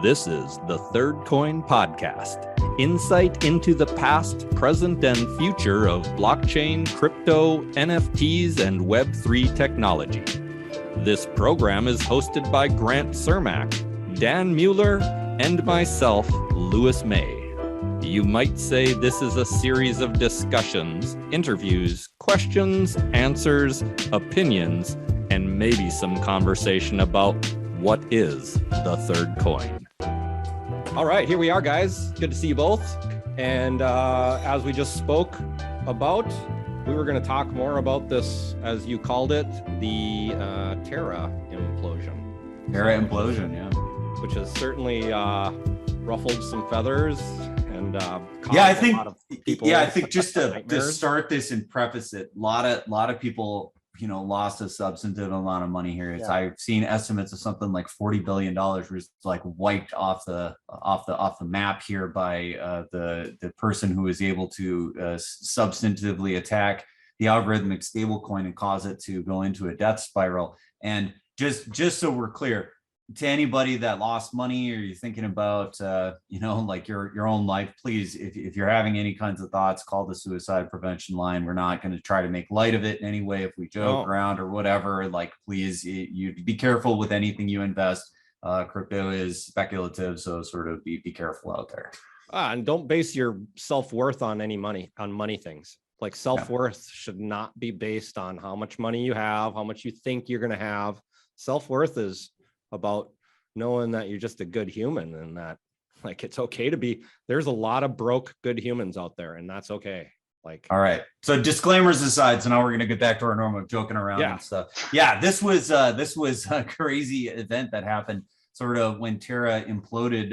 This is the Third Coin Podcast, insight into the past, present, and future of blockchain, crypto, NFTs, and Web3 technology. This program is hosted by Grant Cermak, Dan Mueller, and myself, Louis May. You might say this is a series of discussions, interviews, questions, answers, opinions, and maybe some conversation about what is the third coin. All right, here we are, guys. Good to see you both. And as we just spoke about, we were going to talk more about this, as you called it, the Terra implosion. Terra implosion, yeah. Which has certainly ruffled some feathers and caused I think, a lot of people. Yeah, I think just to start this and preface it, a lot of people, lost a substantive amount of money here. I've seen estimates of something like $40 billion was like wiped off the map here by the person who was able to substantively attack the algorithmic stablecoin and cause it to go into a death spiral. And just so we're clear, to anybody that lost money or you're thinking about, like your own life, please, if you're having any kinds of thoughts, call the suicide prevention line. We're not going to try to make light of it in any way. If we joke around or whatever, please, you be careful with anything you invest. Crypto is speculative, so sort of be careful out there. And don't base your self-worth on money things. Like self-worth should not be based on how much money you have, how much you think you're going to have. Self-worth is about knowing that you're just a good human and that it's okay to be. There's a lot of broke good humans out there, and that's okay. All right, so disclaimers aside, so now we're going to get back to our normal joking around and stuff. This was a crazy event that happened sort of when Terra imploded.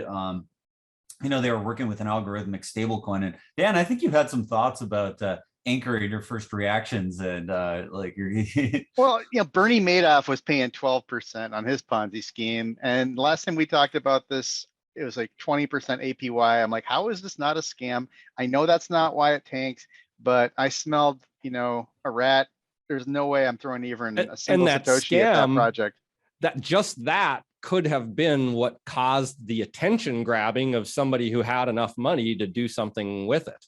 They were working with an algorithmic stablecoin, and Dan, I think you had some thoughts about Anchor in your first reactions and Well, Bernie Madoff was paying 12% on his Ponzi scheme, and last time we talked about this, it was like 20% APY. I'm like, how is this not a scam? I know that's not why it tanks, but I smelled a rat. There's no way I'm throwing even a single Satoshi at that project. That could have been what caused the attention grabbing of somebody who had enough money to do something with it.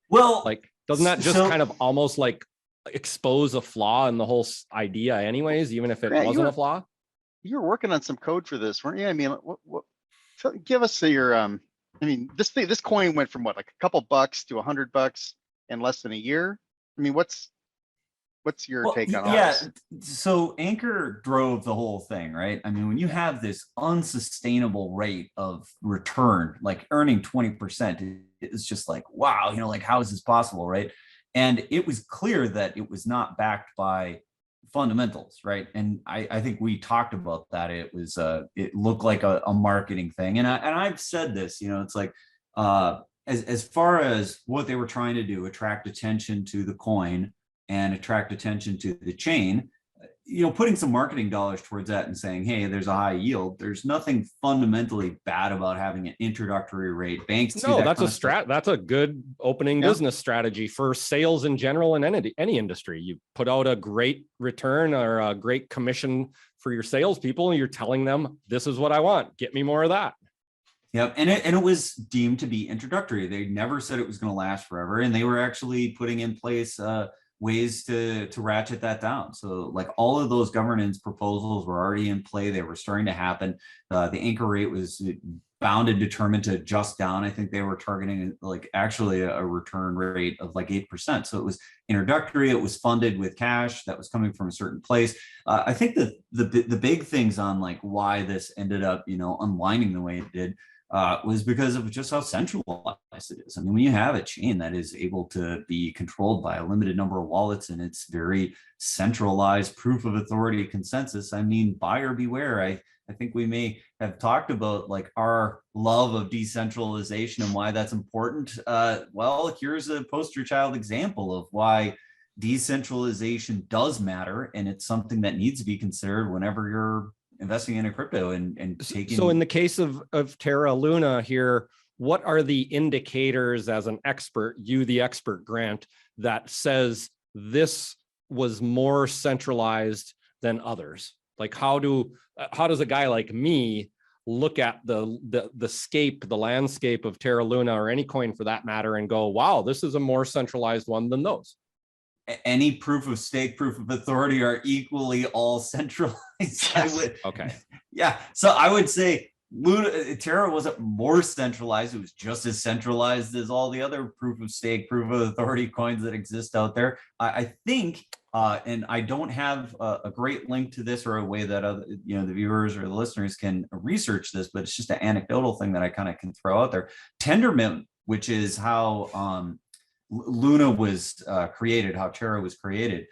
Well, doesn't that just kind of almost expose a flaw in the whole idea anyways, even if it wasn't a flaw? You were working on some code for this, weren't you? I mean, what give us your, this coin went from what, like a couple bucks to $100 in less than a year. I mean, what's your take on all this? So Anchor drove the whole thing, right? I mean, when you have this unsustainable rate of return, like earning 20%, it's just like, wow, how is this possible, right? And it was clear that it was not backed by fundamentals, right? And I think we talked about that. It was it looked like a marketing thing. And I've said this, it's like as far as what they were trying to do, attract attention to the coin and attract attention to the chain, putting some marketing dollars towards that and saying, hey, there's a high yield. There's nothing fundamentally bad about having an introductory rate. Banks do that. That's a good opening business strategy for sales in general in any industry. You put out a great return or a great commission for your salespeople, and you're telling them, this is what I want. Get me more of that. Yep, and it was deemed to be introductory. They never said it was going to last forever, and they were actually putting in place ways to ratchet that down. So all of those governance proposals were already in play. They were starting to happen. The anchor rate was bound and determined to adjust down. I think they were targeting actually a return rate of 8%. So it was introductory. It was funded with cash that was coming from a certain place. I think that the big things on why this ended up unwinding the way it did was because of just how centralized it is. I mean, when you have a chain that is able to be controlled by a limited number of wallets and it's very centralized proof of authority consensus, I mean, buyer beware. I think we may have talked about our love of decentralization and why that's important. Well, here's a poster child example of why decentralization does matter, and it's something that needs to be considered whenever you're investing in a crypto and taking. So in the case of Terra Luna here, what are the indicators as an expert, the expert, Grant, that says this was more centralized than others? How does a guy like me look at the landscape of Terra Luna or any coin for that matter and go, wow, this is a more centralized one than those. Any proof of stake, proof of authority are equally all centralized. Yes. Okay. Yeah. So I would say Terra wasn't more centralized. It was just as centralized as all the other proof of stake, proof of authority coins that exist out there. I think, and I don't have a great link to this or a way that the viewers or the listeners can research this, but it's just an anecdotal thing that I kind of can throw out there. Tendermint, which is how Luna was created, how Terra was created.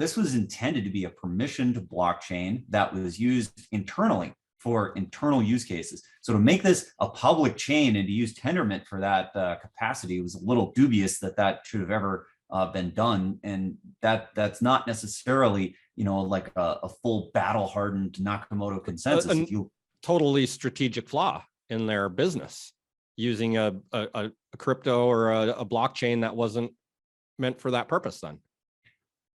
This was intended to be a permissioned blockchain that was used internally for internal use cases. So to make this a public chain and to use Tendermint for that capacity was a little dubious that should have ever been done. And that's not necessarily, like a full battle hardened Nakamoto consensus. Totally strategic flaw in their business, using a crypto or a blockchain that wasn't meant for that purpose then.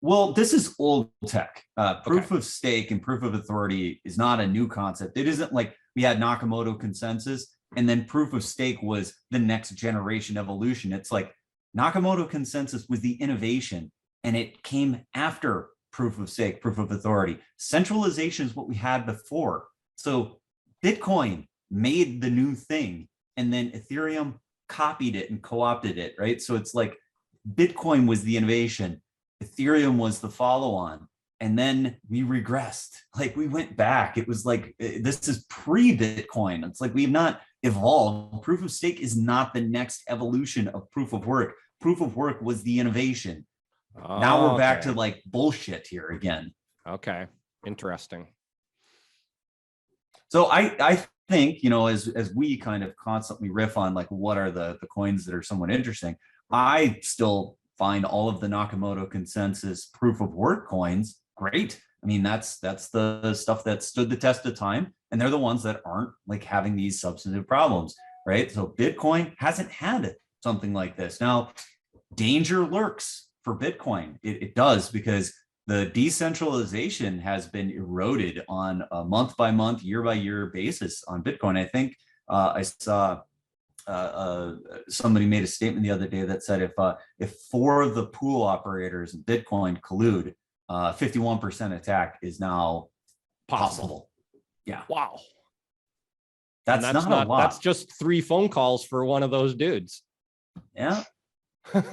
Well, this is old tech. Proof of stake and proof of authority is not a new concept. It isn't like we had Nakamoto consensus and then proof of stake was the next generation evolution. It's like Nakamoto consensus was the innovation and it came after proof of stake, proof of authority. Centralization is what we had before. So Bitcoin made the new thing and then Ethereum copied it and co-opted it, right? So it's like Bitcoin was the innovation. Ethereum was the follow-on, and then we regressed. Like we went back. It was like, this is pre-Bitcoin. It's like we've not evolved. Proof of stake is not the next evolution of proof of work. Proof of work was the innovation. Now we're back to like bullshit here again. Okay, interesting. So I think, as we kind of constantly riff on like what are the coins that are somewhat interesting, I still find all of the Nakamoto consensus proof of work coins great. I mean, that's the stuff that stood the test of time, and they're the ones that aren't like having these substantive problems, right? So Bitcoin hasn't had something like this. Now, danger lurks for Bitcoin. It does, because the decentralization has been eroded on a month by month, year by year basis on Bitcoin. I think I saw somebody made a statement the other day that said if 4 of the pool operators in Bitcoin collude, 51% attack is now possible. Yeah. Wow. That's not a lot. That's just 3 phone calls for one of those dudes. Yeah.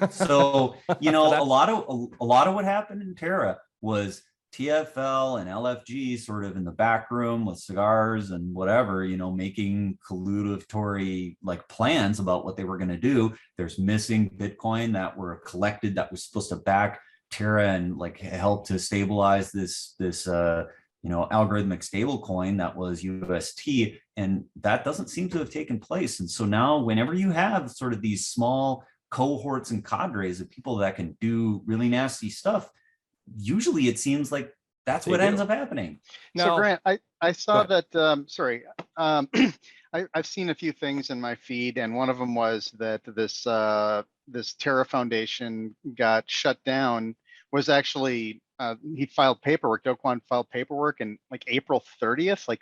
So, a lot of what happened in Terra was TFL and LFG sort of in the back room with cigars and whatever, making colludatory like plans about what they were going to do. There's missing Bitcoin that were collected that was supposed to back Terra and like help to stabilize this algorithmic stable coin that was UST, and that doesn't seem to have taken place. And so now whenever you have sort of these small cohorts and cadres of people that can do really nasty stuff, usually it seems like that's what ends up happening. So Grant, I saw that, I've seen a few things in my feed, and one of them was that this Terra Foundation got shut down, was actually, he filed paperwork, Do Kwon filed paperwork in like April 30th, like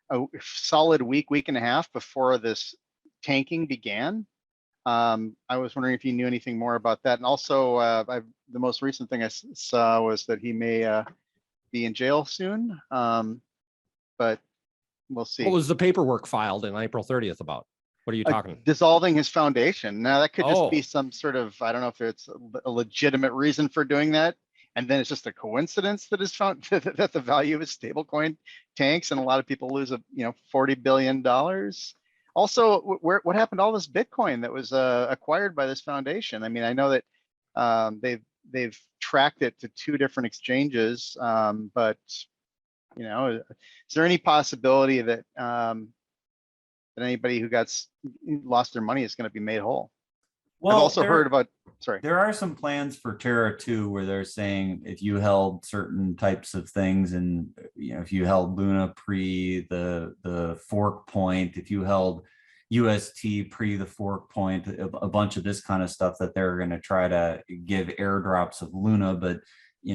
a solid week and a half before this tanking began. I was wondering if you knew anything more about that. And also, the most recent thing I saw was that he may be in jail soon, but we'll see. What was the paperwork filed in April 30th about? What are you talking? Dissolving his foundation. Now, that could just be some sort of, I don't know if it's a legitimate reason for doing that. And then it's just a coincidence that is found that the value of his stablecoin tanks and a lot of people lose $40 billion. Also, what happened to all this Bitcoin that was acquired by this foundation? I mean, I know that they've tracked it to 2 different exchanges, but is there any possibility that that anybody who lost their money is going to be made whole? Well, I've also heard about. Sorry, there are some plans for Terra 2 where they're saying if you held certain types of things, and if you held Luna pre the fork point, if you held UST pre the fork point, a bunch of this kind of stuff, that they're going to try to give airdrops of Luna. But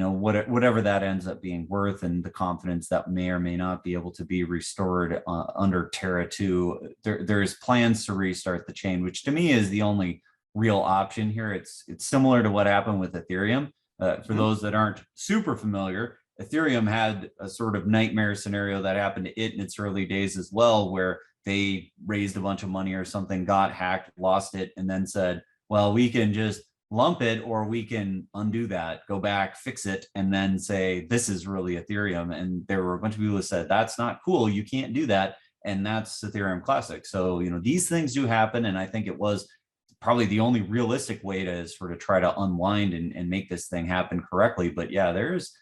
whatever that ends up being worth, and the confidence that may or may not be able to be restored under Terra 2, there's plans to restart the chain, which to me is the only real option here. It's similar to what happened with Ethereum. For those that aren't super familiar, Ethereum had a sort of nightmare scenario that happened to it in its early days as well, where they raised a bunch of money or something, got hacked, lost it, and then said, well, we can just lump it, or we can undo that, go back, fix it, and then say, this is really Ethereum. And there were a bunch of people who said, that's not cool, you can't do that. And that's Ethereum Classic. So, these things do happen. And I think it was probably the only realistic way to sort of try to unwind and make this thing happen correctly. But yeah, there's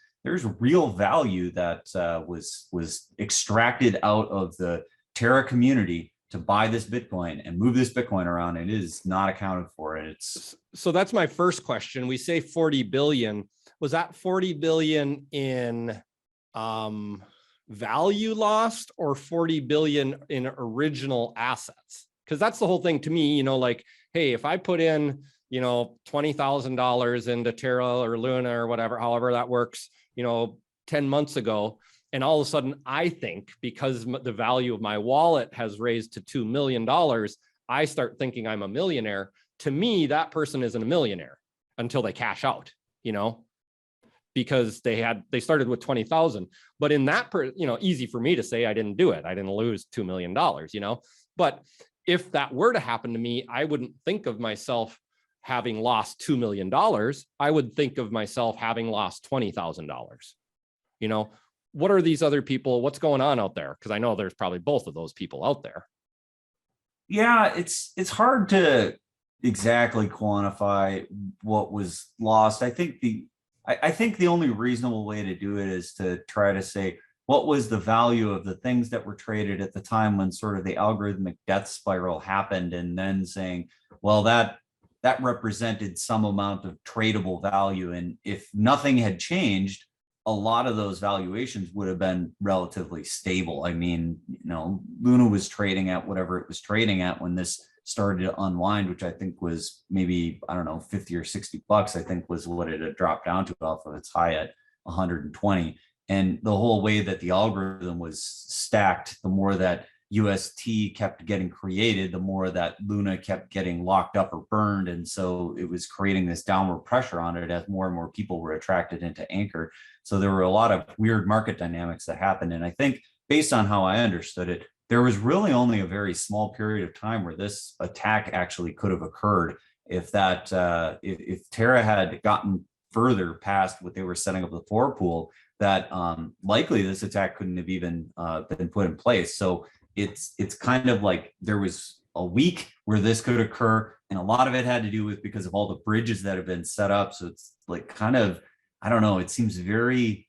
real value that was extracted out of the Terra community to buy this Bitcoin and move this Bitcoin around. It is not accounted for. So that's my first question. We say 40 billion. Was that 40 billion in value lost, or 40 billion in original assets? Because that's the whole thing to me, like, hey, if I put in, $20,000 into Terra or Luna or whatever, however that works, 10 months ago, and all of a sudden I think, because the value of my wallet has raised to $2 million, I start thinking I'm a millionaire. To me, that person isn't a millionaire until they cash out, because they started with 20,000. But in that, easy for me to say I didn't do it. I didn't lose $2 million, but if that were to happen to me, I wouldn't think of myself having lost $2 million. I would think of myself having lost $20,000. What are these other people? What's going on out there? Because I know there's probably both of those people out there. Yeah, it's hard to exactly quantify what was lost. I think the only reasonable way to do it is to try to say, what was the value of the things that were traded at the time when sort of the algorithmic death spiral happened, and then saying, well, that represented some amount of tradable value. And if nothing had changed, a lot of those valuations would have been relatively stable. I mean, Luna was trading at whatever it was trading at when this started to unwind, which I think was maybe, I don't know, 50 or 60 bucks, I think was what it had dropped down to off of its high at 120. And the whole way that the algorithm was stacked, the more that UST kept getting created, the more that Luna kept getting locked up or burned. And so it was creating this downward pressure on it as more and more people were attracted into Anchor. So there were a lot of weird market dynamics that happened. And I think based on how I understood it, there was really only a very small period of time where this attack actually could have occurred. If Terra had gotten further past what they were setting up the floor pool, that likely this attack couldn't have even been put in place. So it's kind of like there was a week where this could occur, and a lot of it had to do with because of all the bridges that have been set up. So it's like kind of, I don't know, it seems it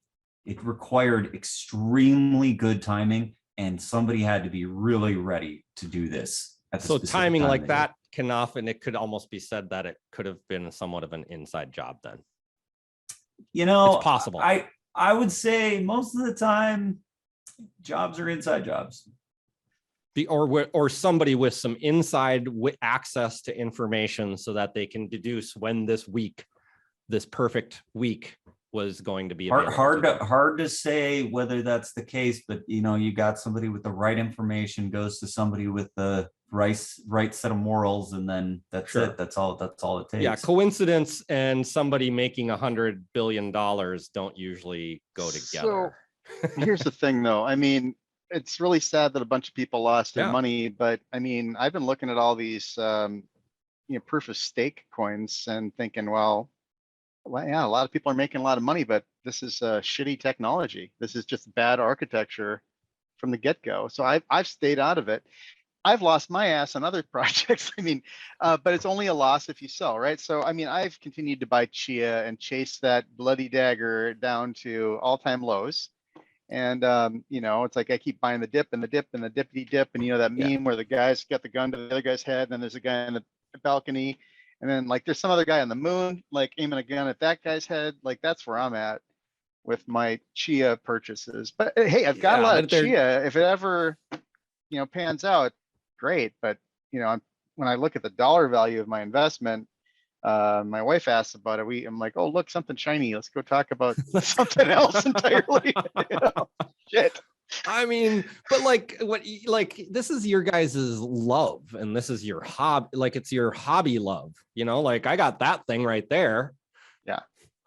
required extremely good timing, and somebody had to be really ready to do this. So timing like that can often, it could almost be said that it could have been somewhat of an inside job then. It's possible. I would say most of the time jobs are inside jobs. Or somebody with some inside access to information so that they can deduce when this perfect week was going to be available. Hard to say whether that's the case, but you got somebody with the right information goes to somebody with the right set of morals, and then that's it. That's all it takes. Yeah, coincidence and somebody making $100 billion don't usually go together. So here's the thing, though. I mean, it's really sad that a bunch of people lost their money, but I mean, I've been looking at all these, proof of stake coins and thinking, well, yeah, a lot of people are making a lot of money, but this is shitty technology. This is just bad architecture from the get-go. So I've stayed out of it. I've lost my ass on other projects. I mean, but it's only a loss if you sell, right? So, I mean, I've continued to buy Chia and chase that bloody dagger down to all-time lows. And, it's like I keep buying the dip and the dip and the dippity dip. And, that meme where the guy's got the gun to the other guy's head, and then there's a guy in the balcony. And then, like, there's some other guy on the moon, like, aiming a gun at that guy's head. Like, that's where I'm at with my Chia purchases. But, hey, I've got a lot of Chia. If it ever, pans out, great. But, when I look at the dollar value of my investment, My wife asked about it. I'm like, oh, look, something shiny. Let's go talk about something else entirely. Shit. I mean, but like this is your guys' love, and this is your hobby, like it's your hobby love, like I got that thing right there. Yeah.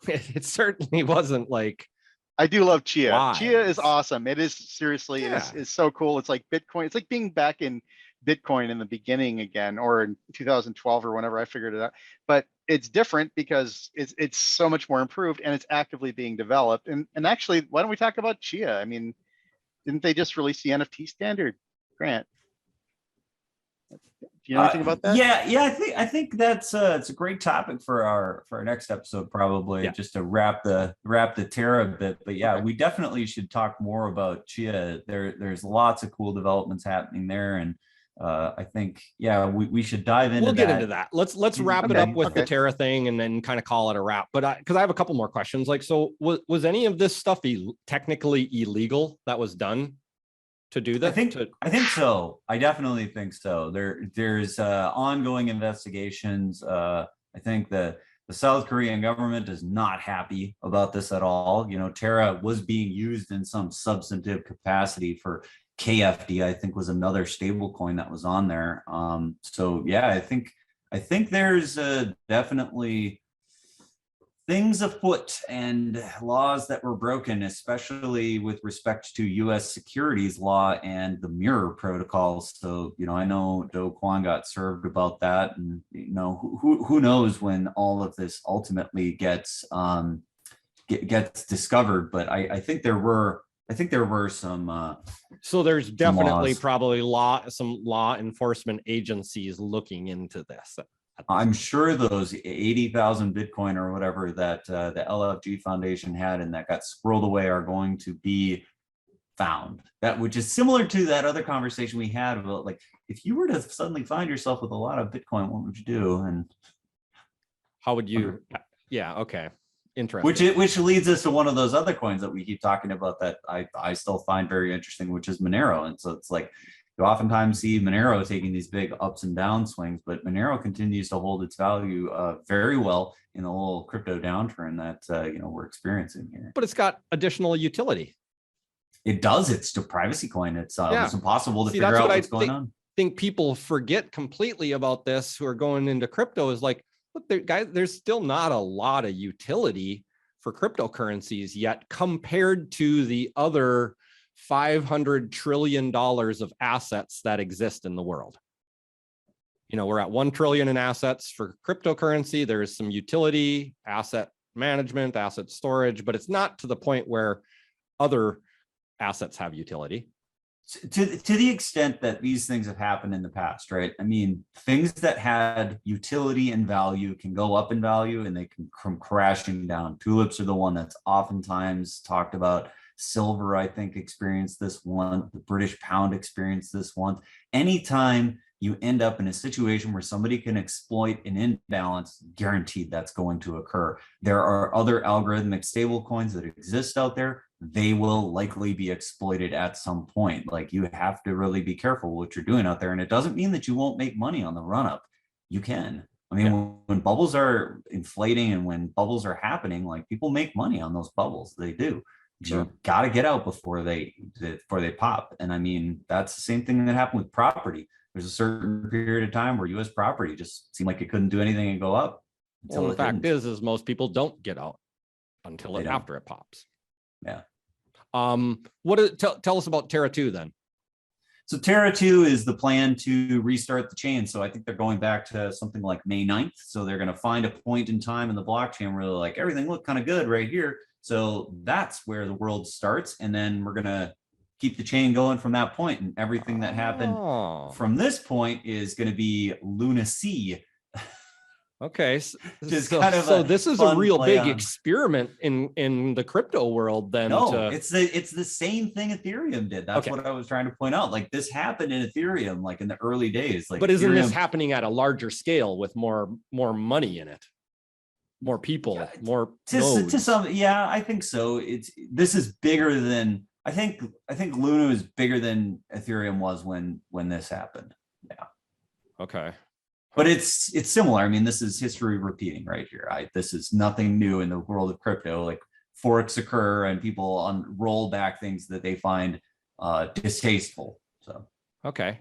It certainly wasn't like, I do love Chia. wise. Chia is awesome. It is seriously, Yeah. it's so cool. It's like Bitcoin. It's like being back in Bitcoin in the beginning again, or in 2012 or whenever I figured it out. But it's different because it's so much more improved, and it's actively being developed. And actually, why don't we talk about Chia? I mean, didn't they just release the NFT standard, Grant? Do you know anything about that? Yeah. I think that's it's a great topic for our next episode, probably, just to wrap the Terra a bit. But yeah, we definitely should talk more about Chia. There's lots of cool developments happening there, and I think we should dive into. We'll get into that. Let's wrap it up with the Terra thing, and then kind of call it a wrap. But because I have a couple more questions, like, so was any of this stuff technically illegal that was done to do that? I think so. I definitely think so. There's ongoing investigations. I think the South Korean government is not happy about this at all. Terra was being used in some substantive capacity for KFD, I think, was another stable coin that was on there. So yeah, I think there's definitely things afoot and laws that were broken, especially with respect to U.S. securities law and the Mueller protocols. So, I know Do Kwon got served about that, and who knows when all of this ultimately gets discovered. But I think there were some. So there's definitely probably some law enforcement agencies looking into this. I'm sure those 80,000 Bitcoin or whatever that the LFG Foundation had and that got squirreled away are going to be found. Which is similar to that other conversation we had about, like, if you were to suddenly find yourself with a lot of Bitcoin, what would you do? And how would you? Yeah. Okay. Interesting. Which leads us to one of those other coins that we keep talking about that I still find very interesting, which is Monero. And so it's like, you oftentimes see Monero taking these big ups and down swings, but Monero continues to hold its value very well in the little crypto downturn that we're experiencing here. But it's got additional utility. It does. It's a privacy coin. It's impossible to figure out what's going on. I think people forget completely about this who are going into crypto is like, look, guys, there's still not a lot of utility for cryptocurrencies yet compared to the other $500 trillion of assets that exist in the world. We're at 1 trillion in assets for cryptocurrency. There's some utility, asset management, asset storage, but it's not to the point where other assets have utility. To the extent that these things have happened in the past, right? I mean, things that had utility and value can go up in value and they can come crashing down. Tulips are the one that's oftentimes talked about. Silver, I think, experienced this one. The British pound experienced this one. Anytime you end up in a situation where somebody can exploit an imbalance, guaranteed that's going to occur. There are other algorithmic stable coins that exist out there. They will likely be exploited at some point. Like, you have to really be careful what you're doing out there. And it doesn't mean that you won't make money on the run up. You can. I mean, when bubbles are inflating and when bubbles are happening, like, people make money on those bubbles. They do. Sure. You got to get out before they pop. And I mean, that's the same thing that happened with property. There's a certain period of time where U.S. property just seemed like it couldn't do anything and go up. Well, the fact is most people don't get out until after it pops. Yeah. Tell us about Terra 2 then. So Terra 2 is the plan to restart the chain. So I think they're going back to something like May 9th. So they're going to find a point in time in the blockchain where they're like, everything looked kind of good right here. So that's where the world starts. And then we're going to keep the chain going from that point. And everything that happened from this point is going to be Luna C. Okay. So this is a real big experiment in the crypto world then. No, it's the same thing Ethereum did. That's what I was trying to point out. Like, this happened in Ethereum, like in the early days. Like, but isn't this happening at a larger scale with more money in it? More people, more nodes. To some, I think so. This is bigger than I think Luna is bigger than Ethereum was when this happened. Yeah. Okay. But it's similar. I mean, this is history repeating right here. This is nothing new in the world of crypto. Like forks occur and people roll back things that they find distasteful. So okay,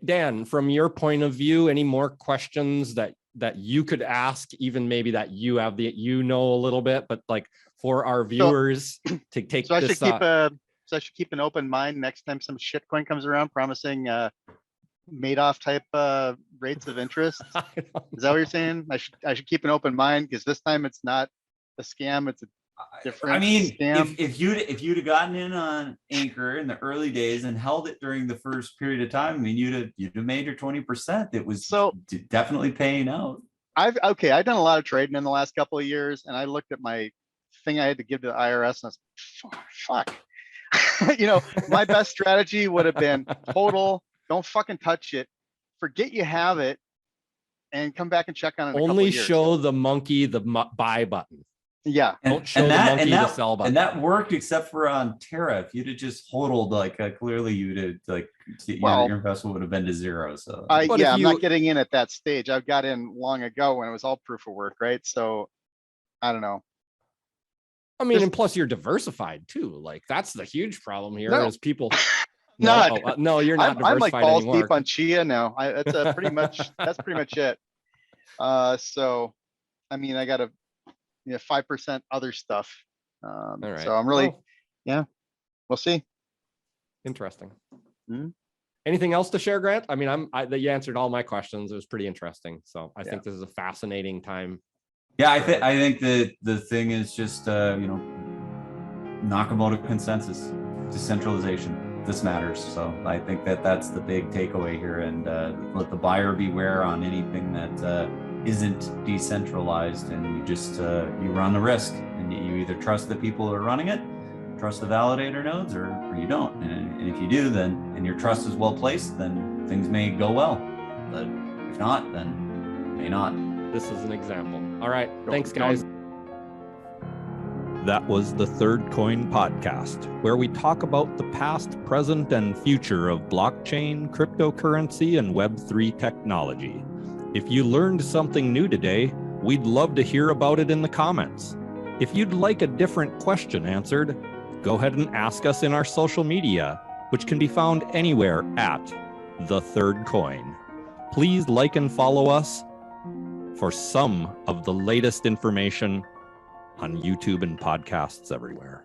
Dan, from your point of view, any more questions that you could ask, even maybe that you have a little bit, but like for our viewers to take So I this. I should keep an open mind next time some shitcoin comes around promising Madoff type rates of interest. Is that what you're saying? I should keep an open mind because this time it's not a scam, it's a different scam. if you'd have gotten in on Anchor in the early days and held it during the first period of time, I mean, you'd have made your 20%. It was definitely paying out. I've done a lot of trading in the last couple of years, and I looked at my thing I had to give to the IRS, and I was fuck. My best strategy would have been total. Don't fucking touch it. Forget you have it, and come back and check on it. Only show the monkey the buy button. Yeah, don't show the monkey the sell button. And that worked, except for on Terra. If you'd have just hodled, clearly you'd have your investment would have been to zero. So I'm not getting in at that stage. I got in long ago when it was all proof of work, right? So I don't know. I mean, and plus you're diversified too. Like that's the huge problem here is people. No, you're not. I'm like balls anymore. deep on Chia now. That's pretty much it. So, I mean, I got 5% other stuff. All right. So I'm really, we'll see. Interesting. Mm-hmm. Anything else to share, Grant? I mean, you answered all my questions. It was pretty interesting. So I think this is a fascinating time. Yeah, I think that the thing is just Nakamoto consensus, decentralization. This matters. So I think that's the big takeaway here, and let the buyer beware on anything that isn't decentralized, and you just you run the risk, and you either trust the people who are running it, trust the validator nodes, or you don't. And if you do, then and your trust is well placed, then things may go well. But if not, then may not. This is an example. All right. Thanks, guys. That was the Third Coin Podcast, where we talk about the past, present, and future of blockchain, cryptocurrency, and Web3 technology. If you learned something new today, we'd love to hear about it in the comments. If you'd like a different question answered, go ahead and ask us in our social media, which can be found anywhere at The Third Coin. Please like and follow us for some of the latest information on YouTube and podcasts everywhere.